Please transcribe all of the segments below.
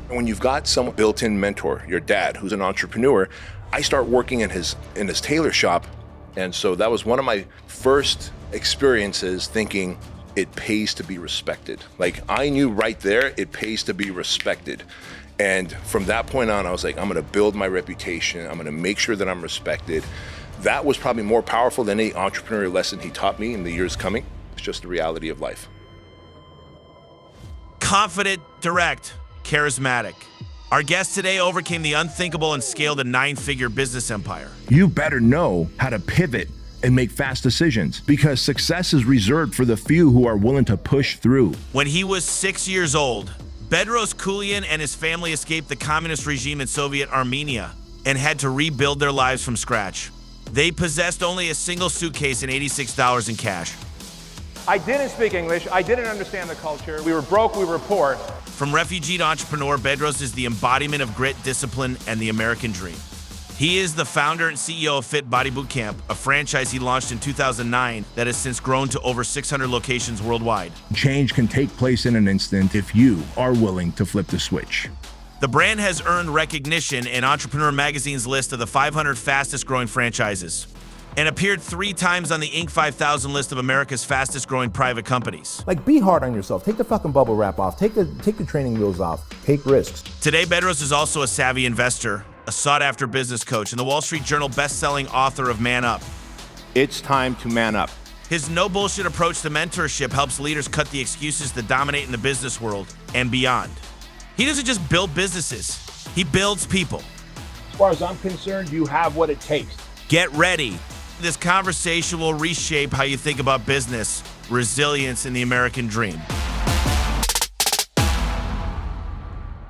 When you've got some built-in mentor, your dad, who's an entrepreneur, I start working in his tailor shop. And so that was one of my first experiences thinking it pays to be respected. Like, I knew right there, it pays to be respected. And from that point on, I was like, I'm gonna build my reputation. I'm gonna make sure that I'm respected. That was probably more powerful than any entrepreneurial lesson he taught me in the years coming. It's just the reality of life. Confident, direct, charismatic. Our guest today overcame the unthinkable and scaled a 9-figure business empire. You better know how to pivot and make fast decisions, because success is reserved for the few who are willing to push through. When he was 6 years old, Bedros Keuilian and his family escaped the communist regime in Soviet Armenia and had to rebuild their lives from scratch. They possessed only a single suitcase and $86 in cash. I didn't speak English. I didn't understand the culture. We were broke, we were poor. From refugee to entrepreneur, Bedros is the embodiment of grit, discipline, and the American dream. He is the founder and CEO of Fit Body Bootcamp, a franchise he launched in 2009 that has since grown to over 600 locations worldwide. Change can take place in an instant if you are willing to flip the switch. The brand has earned recognition in Entrepreneur Magazine's list of the 500 fastest growing franchises and appeared 3 times on the Inc. 5000 list of America's fastest growing private companies. Like, be hard on yourself. Take the fucking bubble wrap off. Take the training wheels off. Take risks. Today, Bedros is also a savvy investor, a sought-after business coach, and the Wall Street Journal best-selling author of Man Up. It's time to man up. His no-bullshit approach to mentorship helps leaders cut the excuses that dominate in the business world and beyond. He doesn't just build businesses, he builds people. As far as I'm concerned, you have what it takes. Get ready. This conversation will reshape how you think about business, resilience, and the American dream.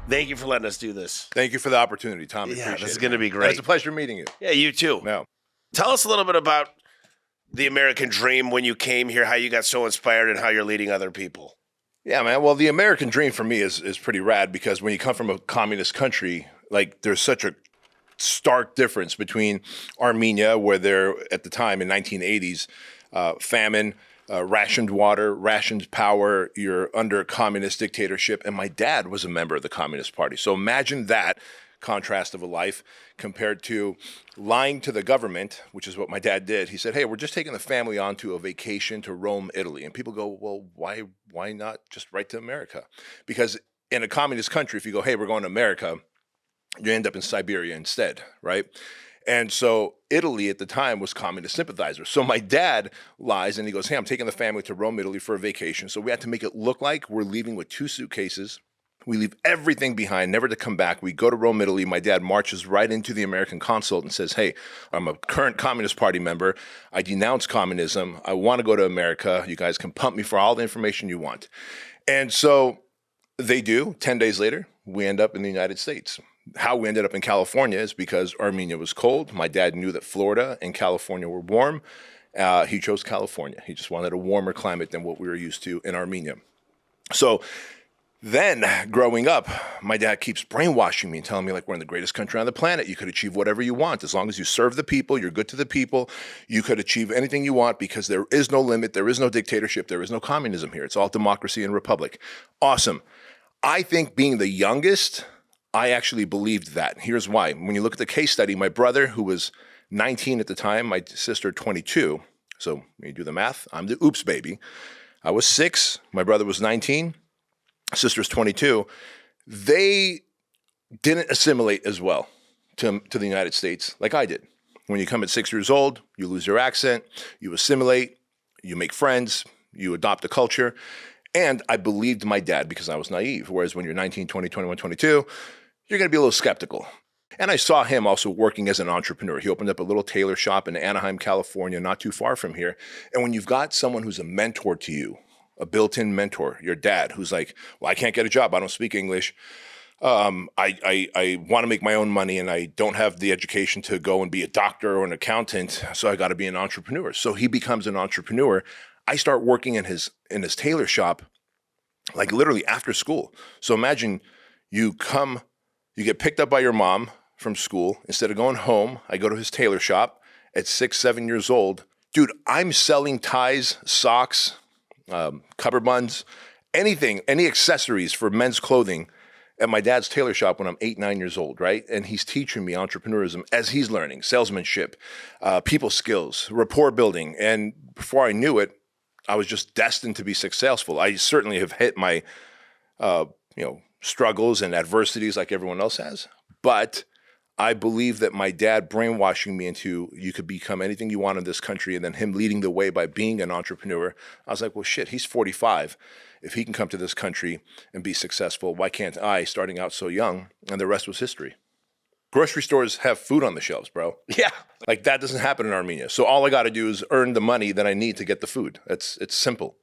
Thank you for letting us do this. Thank you for the opportunity, Tom. Yeah, Appreciate this is it, going to man. be great. It's a pleasure meeting you. Yeah, you too. No. Tell us a little bit about the American dream, when you came here, how you got so inspired, and how you're leading other people. Yeah, man. Well, the American dream for me is pretty rad, because when you come from a communist country, like, there's such a stark difference between Armenia, where they're at the time in 1980s, famine, rationed water, rationed power, you're under a communist dictatorship, and my dad was a member of the Communist Party. So imagine that contrast of a life compared to lying to the government, which is what my dad did. He said, hey, we're just taking the family on to a vacation to Rome, Italy. And people go, well, why not just right to America? Because in a communist country, if you go, hey, we're going to America, you end up in Siberia instead, right? And so Italy at the time was communist sympathizers. So my dad lies and he goes, hey, I'm taking the family to Rome, Italy for a vacation. So we had to make it look like we're leaving with 2 suitcases. We leave everything behind, never to come back. We go to Rome, Italy. My dad marches right into the American consulate and says, hey, I'm a current Communist Party member. I denounce communism. I want to go to America. You guys can pump me for all the information you want. And so they do. 10 days later, we end up in the United States. How we ended up in California is because Armenia was cold. My dad knew that Florida and California were warm. He chose California. He just wanted a warmer climate than what we were used to in Armenia. So then growing up, my dad keeps brainwashing me and telling me, like, we're in the greatest country on the planet. You could achieve whatever you want. As long as you serve the people, you're good to the people, you could achieve anything you want, because there is no limit. There is no dictatorship. There is no communism here. It's all democracy and republic. Awesome. I think being the youngest, I actually believed that. Here's why. When you look at the case study, my brother, who was 19 at the time, my sister 22. So when you do the math, I'm the oops baby. I was 6. My brother was 19. Sister's 22. They didn't assimilate as well to the United States like I did. When you come at 6 years old, you lose your accent, you assimilate, you make friends, you adopt a culture. And I believed my dad because I was naive. Whereas when you're 19, 20, 21, 22, you're going to be a little skeptical. And I saw him also working as an entrepreneur. He opened up a little tailor shop in Anaheim, California, not too far from here. And when you've got someone who's a mentor to you, a built-in mentor, your dad, who's like, well, I can't get a job. I don't speak English. I want to make my own money, and I don't have the education to go and be a doctor or an accountant. So I got to be an entrepreneur. So he becomes an entrepreneur. I start working in his tailor shop, like literally after school. So imagine you get picked up by your mom from school. Instead of going home, I go to his tailor shop at 6, 7 years old. Dude, I'm selling ties, socks, cupboard buns, anything, any accessories for men's clothing at my dad's tailor shop when I'm 8, 9 years old, right? And he's teaching me entrepreneurism as he's learning, salesmanship, people skills, rapport building. And before I knew it, I was just destined to be successful. I certainly have hit my, struggles and adversities like everyone else has. But I believe that my dad brainwashing me into you could become anything you want in this country, and then him leading the way by being an entrepreneur. I was like, well, shit, he's 45. If he can come to this country and be successful, why can't I, starting out so young? And the rest was history. Grocery stores have food on the shelves, bro. Yeah. Like that doesn't happen in Armenia. So all I got to do is earn the money that I need to get the food. It's simple.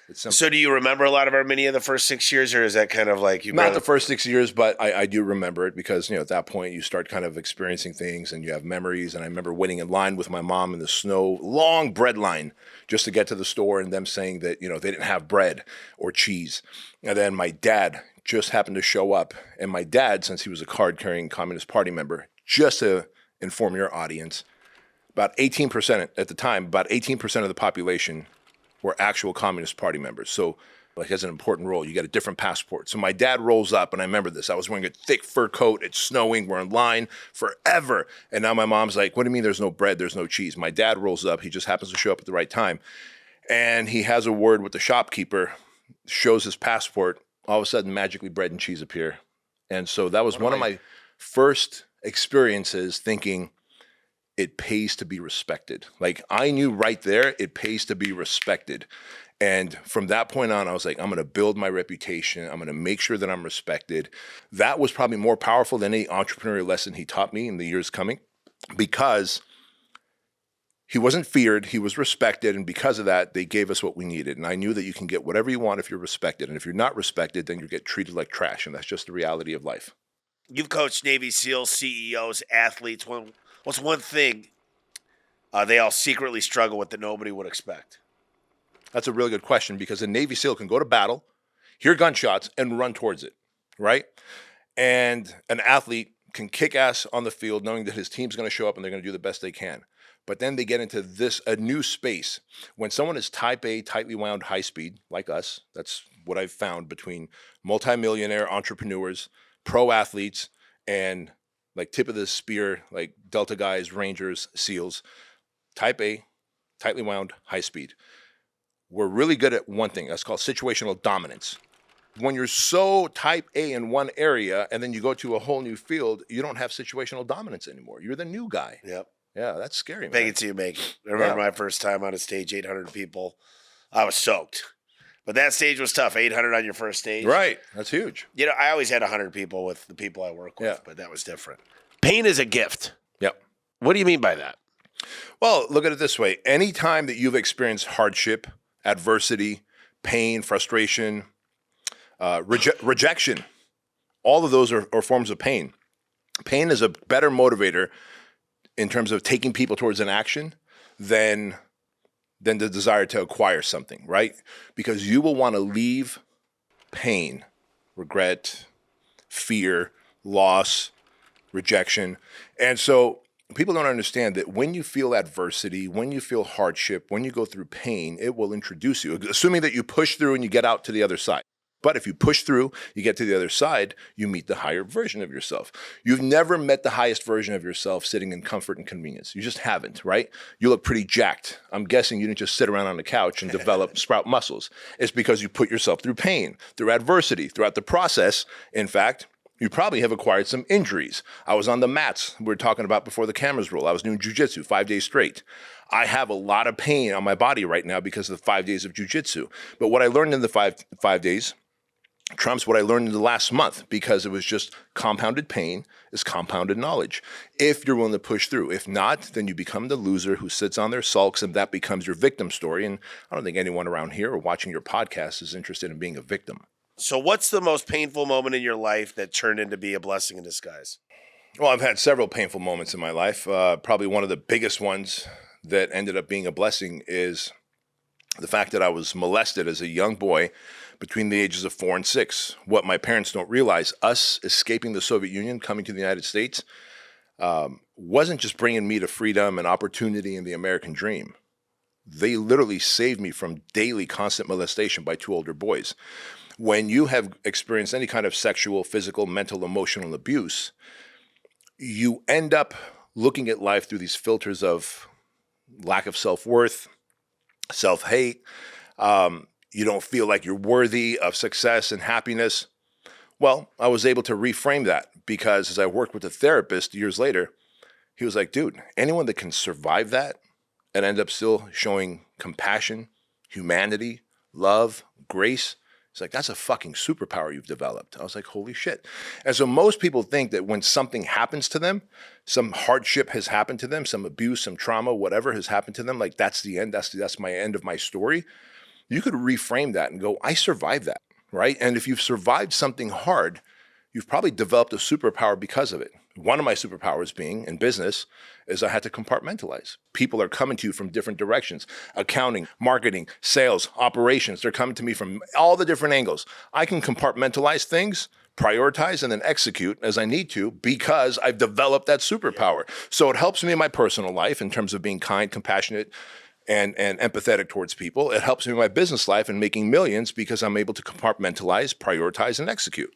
It's simple. So do you remember a lot of Armenia the first 6 years, or is that kind of like you? Not the first 6 years, but I do remember it because, at that point you start kind of experiencing things and you have memories. And I remember waiting in line with my mom in the snow, long bread line, just to get to the store, and them saying that, they didn't have bread or cheese. And then my dad just happened to show up. And my dad, since he was a card-carrying Communist Party member, just to inform your audience, about 18% at the time, about 18% of the population were actual Communist Party members. So like has an important role. You get a different passport. So my dad rolls up, and I remember this. I was wearing a thick fur coat. It's snowing. We're in line forever. And now my mom's like, what do you mean there's no bread? There's no cheese. My dad rolls up. He just happens to show up at the right time. And he has a word with the shopkeeper, shows his passport. All of a sudden, magically bread and cheese appear. And so that was one of my first experiences thinking, it pays to be respected. Like I knew right there, it pays to be respected. And from that point on, I was like, I'm going to build my reputation. I'm going to make sure that I'm respected. That was probably more powerful than any entrepreneurial lesson he taught me in the years coming, because he wasn't feared, he was respected. And because of that, they gave us what we needed. And I knew that you can get whatever you want if you're respected. And if you're not respected, then you get treated like trash. And that's just the reality of life. You've coached Navy SEALs, CEOs, athletes. What's one thing they all secretly struggle with that nobody would expect? That's a really good question, because a Navy SEAL can go to battle, hear gunshots, and run towards it, right? And an athlete can kick ass on the field knowing that his team's going to show up and they're going to do the best they can. But then they get into a new space. When someone is type A, tightly wound, high speed, like us, that's what I've found between multimillionaire entrepreneurs, pro athletes, and like tip of the spear, like Delta guys, Rangers, SEALs, type A, tightly wound, high speed. We're really good at one thing. That's called situational dominance. When you're so type A in one area and then you go to a whole new field, you don't have situational dominance anymore. You're the new guy. Yep. Yeah, that's scary, man. Make it till you make it. I remember my first time on a stage, 800 people. I was soaked. But that stage was tough, 800 on your first stage. Right. That's huge. I always had 100 people with the people I work with, Yeah. but that was different. Pain is a gift. Yep. What do you mean by that? Well, look at it this way. Anytime that you've experienced hardship, adversity, pain, frustration, rejection, all of those are forms of pain. Pain is a better motivator in terms of taking people towards an action than the desire to acquire something, right? Because you will want to leave pain, regret, fear, loss, rejection. And so people don't understand that when you feel adversity, when you feel hardship, when you go through pain, it will introduce you, assuming that you push through and you get out to the other side. But if you push through, you get to the other side, you meet the higher version of yourself. You've never met the highest version of yourself sitting in comfort and convenience. You just haven't, right? You look pretty jacked. I'm guessing you didn't just sit around on the couch and sprout muscles. It's because you put yourself through pain, through adversity, throughout the process. In fact, you probably have acquired some injuries. I was on the mats we were talking about before the cameras roll. I was doing jujitsu 5 days straight. I have a lot of pain on my body right now because of the 5 days of jujitsu. But what I learned in the five days trumps what I learned in the last month, because it was just compounded pain is compounded knowledge. If you're willing to push through. If not, then you become the loser who sits on their sulks, and that becomes your victim story. And I don't think anyone around here or watching your podcast is interested in being a victim. So what's the most painful moment in your life that turned into be a blessing in disguise? Well, I've had several painful moments in my life. Probably one of the biggest ones that ended up being a blessing is the fact that I was molested as a young boy between the ages of 4 and 6. What my parents don't realize, us escaping the Soviet Union, coming to the United States, wasn't just bringing me to freedom and opportunity and the American dream. They literally saved me from daily constant molestation by 2 older boys. When you have experienced any kind of sexual, physical, mental, emotional abuse, you end up looking at life through these filters of lack of self-worth, self-hate. You don't feel like you're worthy of success and happiness. Well, I was able to reframe that because as I worked with a therapist years later, he was like, dude, anyone that can survive that and end up still showing compassion, humanity, love, grace, it's like, that's a fucking superpower you've developed. I was like, holy shit. And so most people think that when something happens to them, some hardship has happened to them, some abuse, some trauma, whatever has happened to them, like that's the end, that's my end of my story. You could reframe that and go, I survived that, right? And if you've survived something hard, you've probably developed a superpower because of it. One of my superpowers being in business is I had to compartmentalize. People are coming to you from different directions. Accounting, marketing, sales, operations, they're coming to me from all the different angles. I can compartmentalize things, prioritize, and then execute as I need to because I've developed that superpower. So it helps me in my personal life in terms of being kind, compassionate, and empathetic towards people. It helps me in my business life in making millions because I'm able to compartmentalize, prioritize, and execute.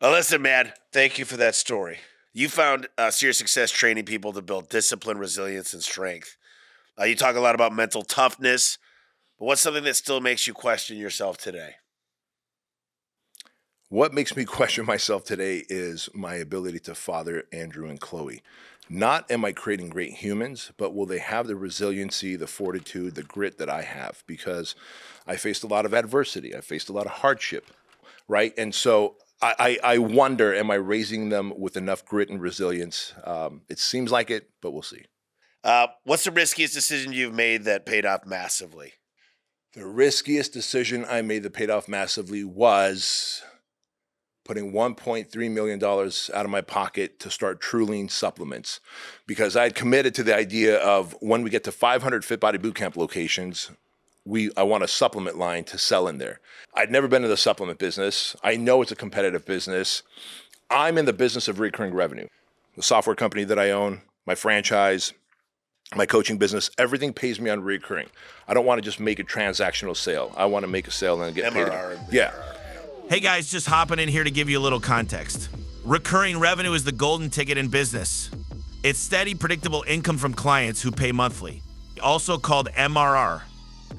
Well, listen, man, thank you for that story. You found serious success training people to build discipline, resilience, and strength. You talk a lot about mental toughness, but what's something that still makes you question yourself today? What makes me question myself today is my ability to father Andrew and Chloe. Not am I creating great humans, but will they have the resiliency, the fortitude, the grit that I have? Because I faced a lot of adversity. I faced a lot of hardship, right? And so I wonder, am I raising them with enough grit and resilience? It seems like it, but we'll see. What's the riskiest decision you've made that paid off massively? The riskiest decision I made that paid off massively was putting $1.3 million out of my pocket to start Truline supplements, because I had committed to the idea of when we get to 500 Fit Body Bootcamp locations, I want a supplement line to sell in there. I'd never been in the supplement business. I know it's a competitive business. I'm in the business of recurring revenue. The software company that I own, my franchise, my coaching business, everything pays me on recurring. I don't want to just make a transactional sale. I want to make a sale and get paid. Yeah. Hey guys, just hopping in here to give you a little context. Recurring revenue is the golden ticket in business. It's steady, predictable income from clients who pay monthly, also called MRR,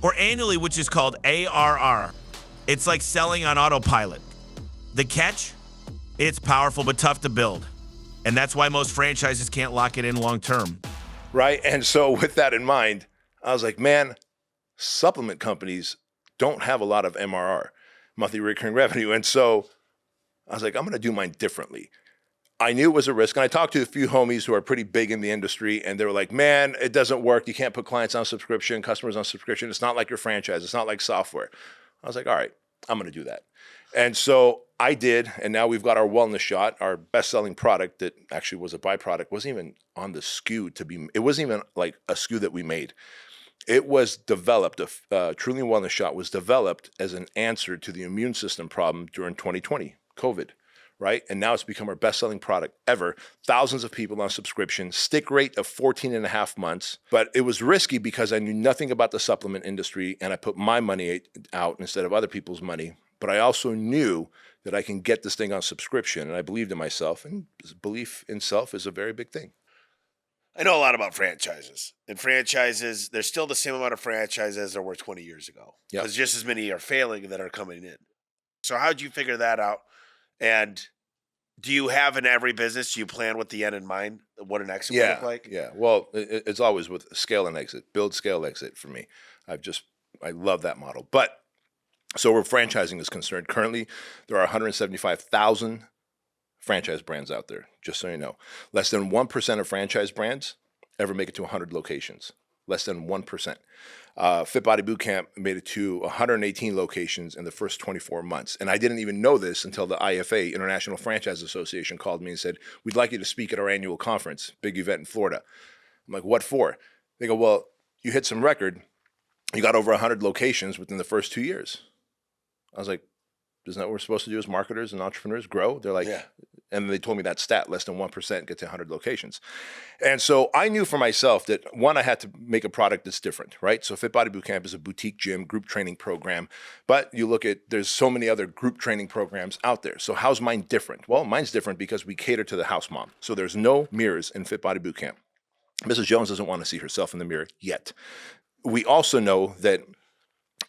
or annually, which is called ARR. It's like selling on autopilot. The catch? It's powerful but tough to build. And that's why most franchises can't lock it in long term. Right. And so with that in mind, I was like, man, supplement companies don't have a lot of MRR, monthly recurring revenue. And so I was like, I'm going to do mine differently. I knew it was a risk. And I talked to a few homies who are pretty big in the industry, and they were like, man, it doesn't work. You can't put clients on subscription, customers on subscription. It's not like your franchise. It's not like software. I was like, all right, I'm going to do that. And so I did. And now we've got our wellness shot, our best-selling product that actually was a byproduct, wasn't even on the SKU it wasn't even like a SKU that we made. It was developed, Truly Wellness Shot was developed as an answer to the immune system problem during 2020, COVID, right? And now it's become our best-selling product ever. Thousands of people on subscription, stick rate of 14 and a half months. But it was risky because I knew nothing about the supplement industry, and I put my money out instead of other people's money. But I also knew that I can get this thing on subscription, and I believed in myself, and belief in self is a very big thing. I know a lot about franchises. And franchises, there's still the same amount of franchises as there were 20 years ago. Yep. Because just as many are failing that are coming in. So how'd you figure that out? And do you have in every business, do you plan with the end in mind, what an exit would look like? Yeah. Well, it's always with scale and exit, build, scale, exit for me. I love that model. But so where franchising is concerned, currently there are 175,000 franchise brands out there, just so you know. Less than 1% of franchise brands ever make it to 100 locations. Less than 1%. Fit Body Bootcamp made it to 118 locations in the first 24 months. And I didn't even know this until the IFA, International Franchise Association, called me and said, we'd like you to speak at our annual conference, big event in Florida. I'm like, what for? They go, well, you hit some record. You got over 100 locations within the first 2 years. I was like, Isn't that what we're supposed to do as marketers and entrepreneurs? Grow? They're like, and they told me that stat, less than 1% get to 100 locations. And so I knew for myself that, one, I had to make a product that's different, right? So Fit Body Bootcamp is a boutique gym, group training program. But you look at, there's so many other group training programs out there. So how's mine different? Well, mine's different because we cater to the house mom. So there's no mirrors in Fit Body Bootcamp. Mrs. Jones doesn't want to see herself in the mirror yet. We also know that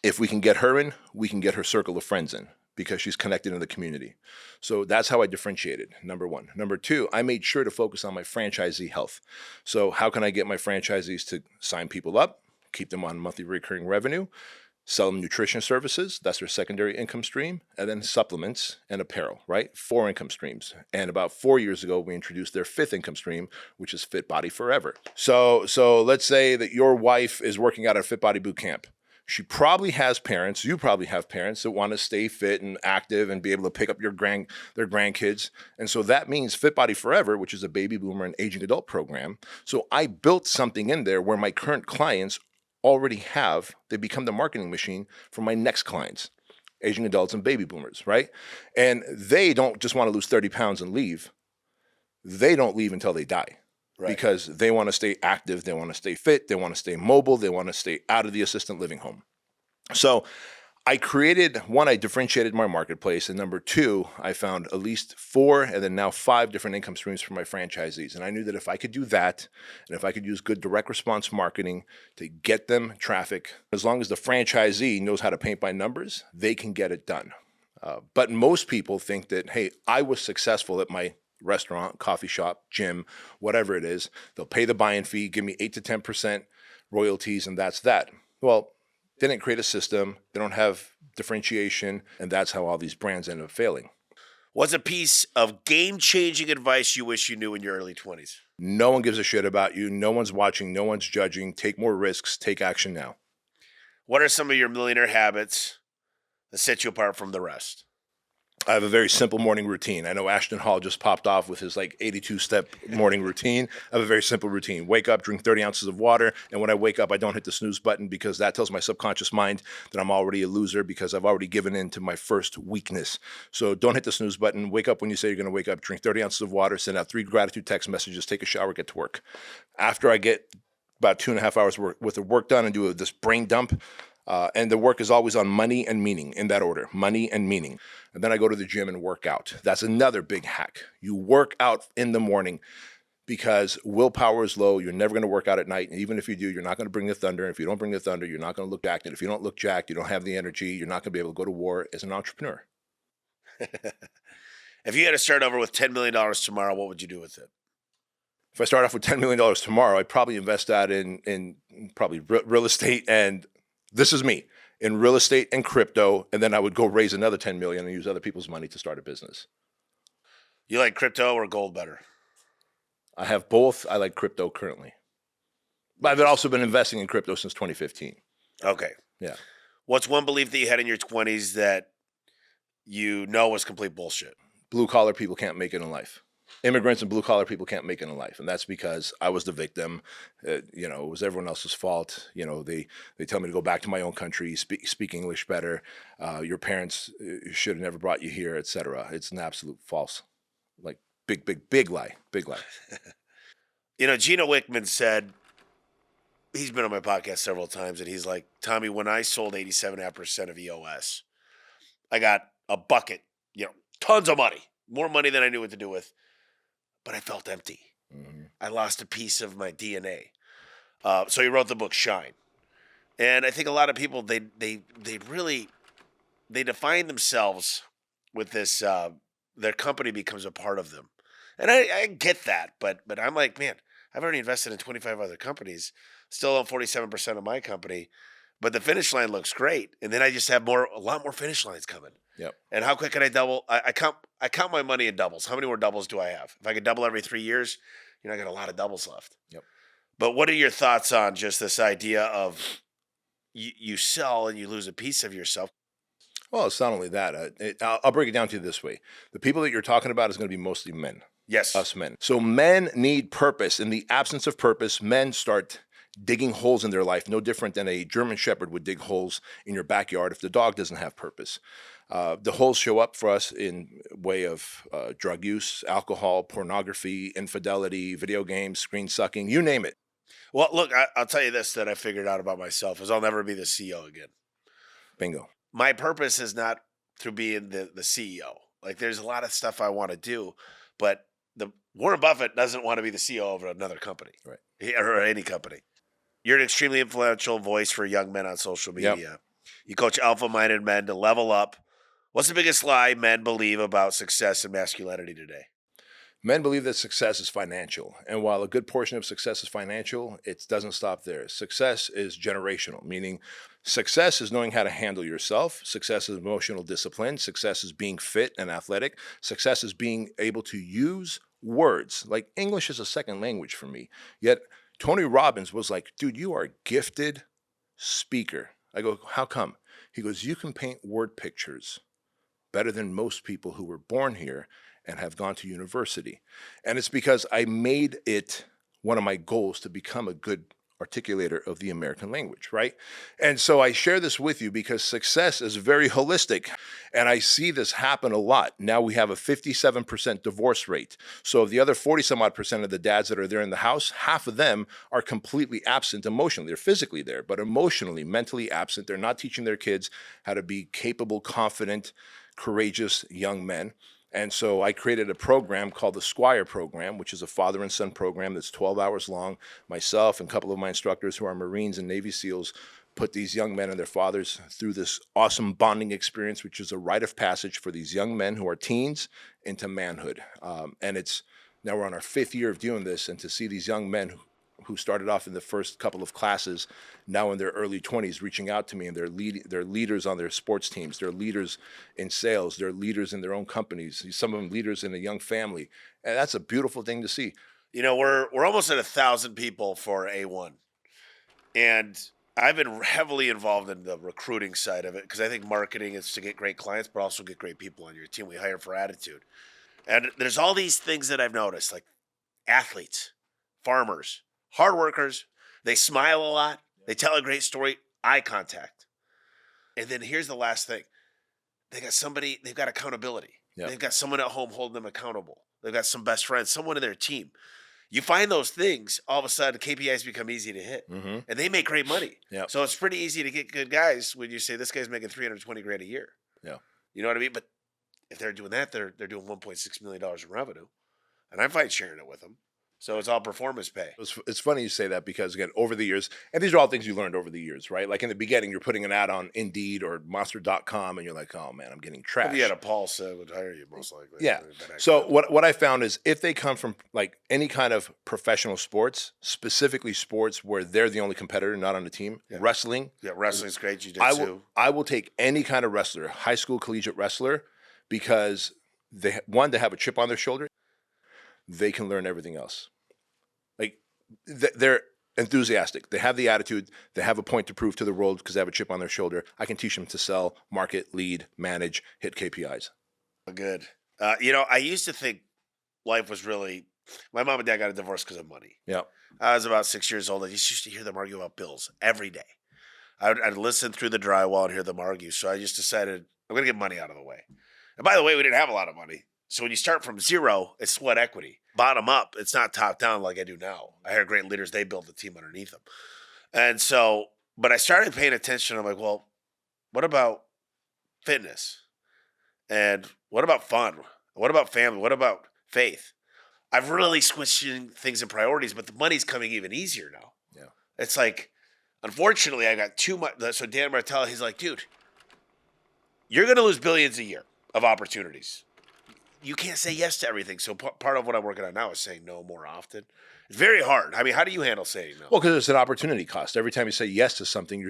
if we can get her in, we can get her circle of friends in, because she's connected in the community. So that's how I differentiated, number one. Number two, I made sure to focus on my franchisee health. So how can I get my franchisees to sign people up, keep them on monthly recurring revenue, sell them nutrition services, that's their secondary income stream, and then supplements and apparel, right? 4 income streams. And about 4 years ago, we introduced their 5th income stream, which is Fit Body Forever. So let's say that your wife is working out at Fit Body Bootcamp. She probably has parents, you probably have parents that want to stay fit and active and be able to pick up their grandkids. And so that means Fit Body Forever, which is a baby boomer and aging adult program. So I built something in there where my current clients already have, they become the marketing machine for my next clients, aging adults and baby boomers, right? And they don't just want to lose 30 pounds and leave. They don't leave until they die. Right. Because they want to stay active, they want to stay fit, they want to stay mobile, they want to stay out of the assisted living home. So I created, one, I differentiated my marketplace, and number two, I found at least 4 and then now 5 different income streams for my franchisees. And I knew that if I could do that, and if I could use good direct response marketing to get them traffic, as long as the franchisee knows how to paint by numbers, they can get it done. But most people think that, hey, I was successful at my restaurant, coffee shop, gym, whatever it is. They'll pay the buy-in fee, give me 8 to 10% royalties, and that's that. Well, they didn't create a system. They don't have differentiation, and that's how all these brands end up failing. What's a piece of game-changing advice you wish you knew in your early 20s? No one gives a shit about you. No one's watching. No one's judging. Take more risks. Take action now. What are some of your millionaire habits that set you apart from the rest? I have a very simple morning routine. I know Ashton Hall just popped off with his 82-step morning routine. I have a very simple routine. Wake up, drink 30 ounces of water, and when I wake up, I don't hit the snooze button because that tells my subconscious mind that I'm already a loser because I've already given in to my first weakness. So don't hit the snooze button. Wake up when you say you're going to wake up, drink 30 ounces of water, send out 3 gratitude text messages, take a shower, get to work. After I get about 2.5 hours worth of work done and do this brain dump, and the work is always on money and meaning, in that order, money and meaning. And then I go to the gym and work out. That's another big hack. You work out in the morning because willpower is low. You're never going to work out at night. And even if you do, you're not going to bring the thunder. And if you don't bring the thunder, you're not going to look jacked. And if you don't look jacked, you don't have the energy. You're not going to be able to go to war as an entrepreneur. If you had to start over with $10 million tomorrow, what would you do with it? If I start off with $10 million tomorrow, I'd probably invest that in probably real estate, and this is me, in real estate and crypto, and then I would go raise another $10 million and use other people's money to start a business. You like crypto or gold better? I have both. I like crypto currently. But I've also been investing in crypto since 2015. Okay. Yeah. What's one belief that you had in your 20s that you know was complete bullshit? Blue-collar people can't make it in life. Immigrants and blue-collar people can't make it in life. And that's because I was the victim. It was everyone else's fault. They tell me to go back to my own country, speak English better. Your parents should have never brought you here, etc. It's an absolute false, big lie. Big lie. Gino Wickman said, he's been on my podcast several times, and he's like, Tommy, when I sold 87.5% of EOS, I got a bucket, tons of money, more money than I knew what to do with. But I felt empty. Mm-hmm. I lost a piece of my DNA. So he wrote the book Shine. And I think a lot of people, they define themselves with this, their company becomes a part of them. And I get that, but I'm like, man, I've already invested in 25 other companies, still own 47% of my company, but the finish line looks great. And then I just have a lot more finish lines coming. Yep. And how quick can I double? I count my money in doubles. How many more doubles do I have? If I could double every 3 years, I got a lot of doubles left. Yep. But what are your thoughts on just this idea of you sell and you lose a piece of yourself? Well, it's not only that. I'll break it down to you this way. The people that you're talking about is going to be mostly men. Yes. Us men. So men need purpose. In the absence of purpose, men start digging holes in their life, no different than a German Shepherd would dig holes in your backyard if the dog doesn't have purpose. The holes show up for us in way of drug use, alcohol, pornography, infidelity, video games, screen sucking, you name it. Well, look, I'll tell you this that I figured out about myself is I'll never be the CEO again. Bingo. My purpose is not through being the CEO. Like there's a lot of stuff I want to do, but the Warren Buffett doesn't want to be the CEO of another company, Right? Or any company. You're an extremely influential voice for young men on social media. Yep. You coach alpha-minded men to level up. What's the biggest lie men believe about success and masculinity today? Men believe that success is financial. And while a good portion of success is financial, it doesn't stop there. Success is generational, meaning success is knowing how to handle yourself. Success is emotional discipline. Success is being fit and athletic. Success is being able to use words. Like English is a second language for me. Yet Tony Robbins was like, dude, you are a gifted speaker. I go, how come? He goes, you can paint word pictures better than most people who were born here and have gone to university. And it's because I made it one of my goals to become a good articulator of the American language, right? And so I share this with you because success is very holistic. And I see this happen a lot. Now we have a 57% divorce rate. So of the other 40 some odd percent of the dads that are there in the house, half of them are completely absent emotionally. They're physically there, but emotionally, mentally absent. They're not teaching their kids how to be capable, confident, courageous young men. And so I created a program called the Squire Program, which is a father and son program that's 12 hours long. Myself and a couple of my instructors who are Marines and Navy SEALs put these young men and their fathers through this awesome bonding experience, which is a rite of passage for these young men who are teens into manhood. And it's now we're on our 5th year of doing this, and to see these young men who started off in the first couple of classes, now in their early 20s, reaching out to me, and they're leaders on their sports teams, they're leaders in sales, they're leaders in their own companies, some of them leaders in a young family, and that's a beautiful thing to see. You know, we're almost at 1,000 people for A1, and I've been heavily involved in the recruiting side of it because I think marketing is to get great clients, but also get great people on your team. We hire for attitude, and there's all these things that I've noticed, like athletes, farmers, hard workers, they smile a lot, they tell a great story, eye contact. And then here's the last thing. They've got accountability. Yep. They've got someone at home holding them accountable. They've got some best friends, someone in their team. You find those things, all of a sudden KPIs become easy to hit. Mm-hmm. And they make great money. Yep. So it's pretty easy to get good guys when you say this guy's making $320,000 a year. Yeah. You know what I mean? But if they're doing that, they're doing $1.6 million in revenue. And I'm fine sharing it with them. So it's all performance pay. It's funny you say that because, again, over the years, and these are all things you learned over the years, right? Like in the beginning, you're putting an ad on Indeed or Monster.com, and you're like, oh, man, I'm getting trashed. If you had a pulse, I would hire you most likely. Yeah. So what I found is if they come from like any kind of professional sports, specifically sports where they're the only competitor, not on the team, wrestling. Yeah, wrestling's great. Jiu-jitsu. I will take any kind of wrestler, high school collegiate wrestler, because they have a chip on their shoulder. They can learn everything else. Like they're enthusiastic. They have the attitude. They have a point to prove to the world because they have a chip on their shoulder. I can teach them to sell, market, lead, manage, hit KPIs. Good. I used to think life was really. My mom and dad got a divorce because of money. Yeah. I was about 6 years old. I used to hear them argue about bills every day. I'd listen through the drywall and hear them argue. So I just decided I'm going to get money out of the way. And by the way, we didn't have a lot of money. So when you start from zero, it's sweat equity. Bottom up, it's not top down like I do now. I hire great leaders. They build the team underneath them. And so, but I started paying attention. I'm like, well, what about fitness? And what about fun? What about family? What about faith? I've really switched things in priorities, but the money's coming even easier now. Yeah. It's like, unfortunately, I got too much. So Dan Martella, he's like, dude, you're going to lose billions a year of opportunities. You can't say yes to everything. So part of what I'm working on now is saying no more often. It's very hard. I mean, how do you handle saying no? Well, because it's an opportunity cost. Every time you say yes to something,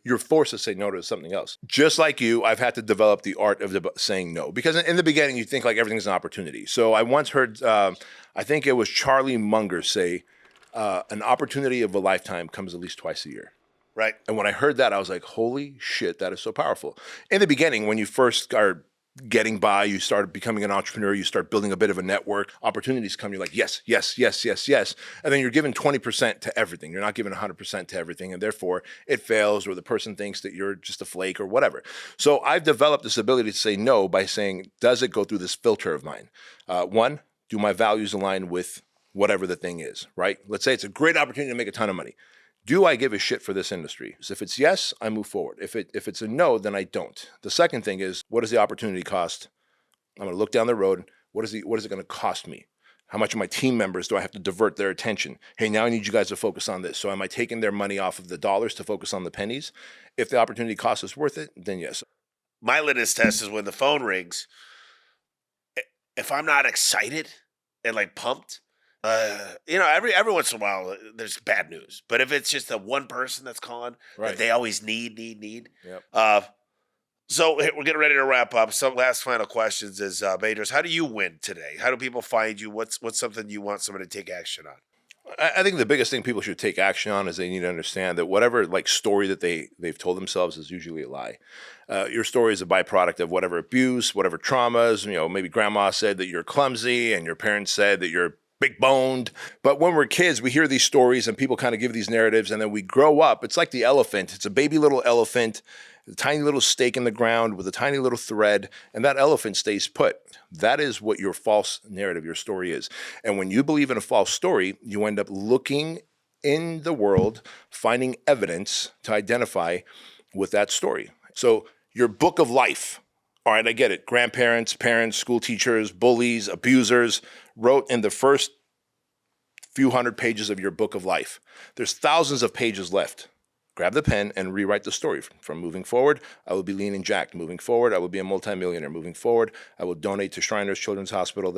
you're forced to say no to something else. Just like you, I've had to develop the art of saying no. Because in the beginning, you think like everything's an opportunity. So I once heard, I think it was Charlie Munger say, an opportunity of a lifetime comes at least twice a year. Right. And when I heard that, I was like, holy shit, that is so powerful. In the beginning, when you first are getting by, you start becoming an entrepreneur, you start building a bit of a network, opportunities come, you're like, yes, yes, yes, yes, yes. And then you're giving 20% to everything. You're not giving 100% to everything. And therefore it fails, or the person thinks that you're just a flake or whatever. So I've developed this ability to say no by saying, does it go through this filter of mine? One, do my values align with whatever the thing is, right? Let's say it's a great opportunity to make a ton of money. Do I give a shit for this industry? So if it's yes, I move forward. If it's a no, then I don't. The second thing is, what is the opportunity cost? I'm going to look down the road. What is it going to cost me? How much of my team members do I have to divert their attention? Hey, now I need you guys to focus on this. So am I taking their money off of the dollars to focus on the pennies? If the opportunity cost is worth it, then yes. My litmus test is when the phone rings. If I'm not excited and like pumped, every once in a while there's bad news. But if it's just the one person that's calling that they always need. Yep. So we're getting ready to wrap up. Some last final questions is, Bedros, how do you win today? How do people find you? What's something you want someone to take action on? I think the biggest thing people should take action on is they need to understand that whatever like story that they've told themselves is usually a lie. Your story is a byproduct of whatever abuse, whatever traumas. Maybe grandma said that you're clumsy and your parents said that you're big boned. But when we're kids, we hear these stories and people kind of give these narratives, and then we grow up. It's like the elephant. It's a baby little elephant, a tiny little stake in the ground with a tiny little thread, and that elephant stays put. That is what your false narrative, your story is. And when you believe in a false story, you end up looking in the world, finding evidence to identify with that story. So your book of life, all right, I get it. Grandparents, parents, school teachers, bullies, abusers wrote in the first few hundred pages of your book of life. There's thousands of pages left. Grab the pen and rewrite the story. From moving forward, I will be lean and jacked. Moving forward, I will be a multimillionaire. Moving forward, I will donate to Shriners Children's Hospital.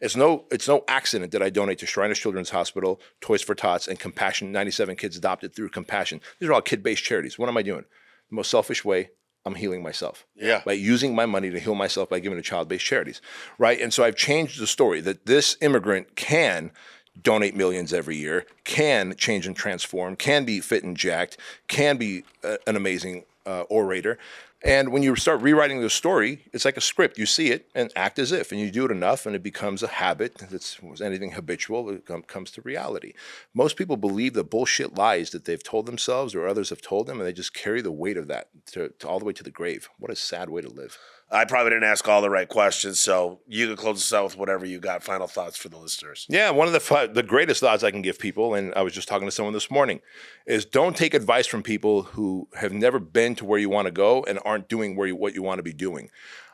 It's no accident that I donate to Shriners Children's Hospital, Toys for Tots, and Compassion. 97 kids adopted through Compassion. These are all kid-based charities. What am I doing? The most selfish way, I'm healing myself. Yeah. By using my money to heal myself by giving to child-based charities, right? And so I've changed the story that this immigrant can donate millions every year, can change and transform, can be fit and jacked, can be an amazing orator. And when you start rewriting the story, it's like a script. You see it and act as if, and you do it enough and it becomes a habit. That's anything habitual, it comes to reality. Most people believe the bullshit lies that they've told themselves or others have told them, and they just carry the weight of that to all the way to the grave. What a sad way to live. I probably didn't ask all the right questions, so you can close us out with whatever you got. Final thoughts for the listeners. Yeah, one of the greatest thoughts I can give people, and I was just talking to someone this morning, is don't take advice from people who have never been to where you want to go and aren't doing what you want to be doing.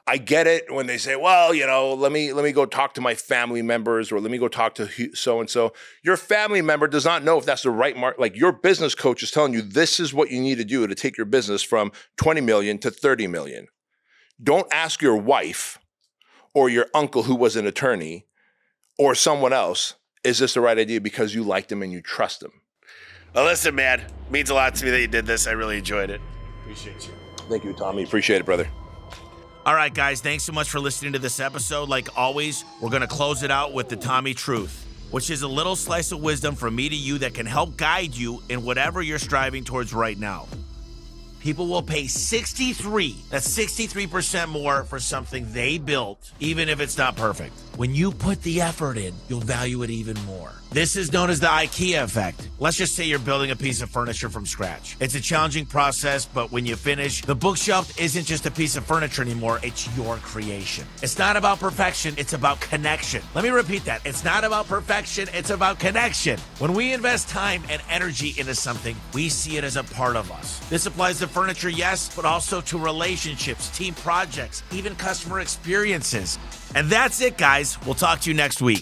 I get it when they say, well, let me go talk to my family members, or let me go talk to so-and-so. Your family member does not know if that's the right mark. Like, your business coach is telling you this is what you need to do to take your business from 20 million to 30 million. Don't ask your wife or your uncle who was an attorney or someone else, is this the right idea, because you like them and you trust them. Well, listen, man, it means a lot to me that you did this. I really enjoyed it. Appreciate you. Thank you, Tommy. Appreciate it, brother. All right, guys, thanks so much for listening to this episode. Like always, we're going to close it out with the Tommy Truth, which is a little slice of wisdom from me to you that can help guide you in whatever you're striving towards right now. People will pay 63% more for something they built, even if it's not perfect. When you put the effort in, you'll value it even more. This is known as the IKEA effect. Let's just say you're building a piece of furniture from scratch. It's a challenging process, but when you finish, the bookshelf isn't just a piece of furniture anymore, it's your creation. It's not about perfection, it's about connection. Let me repeat that. It's not about perfection, it's about connection. When we invest time and energy into something, we see it as a part of us. This applies to furniture, yes, but also to relationships, team projects, even customer experiences. And that's it, guys. We'll talk to you next week.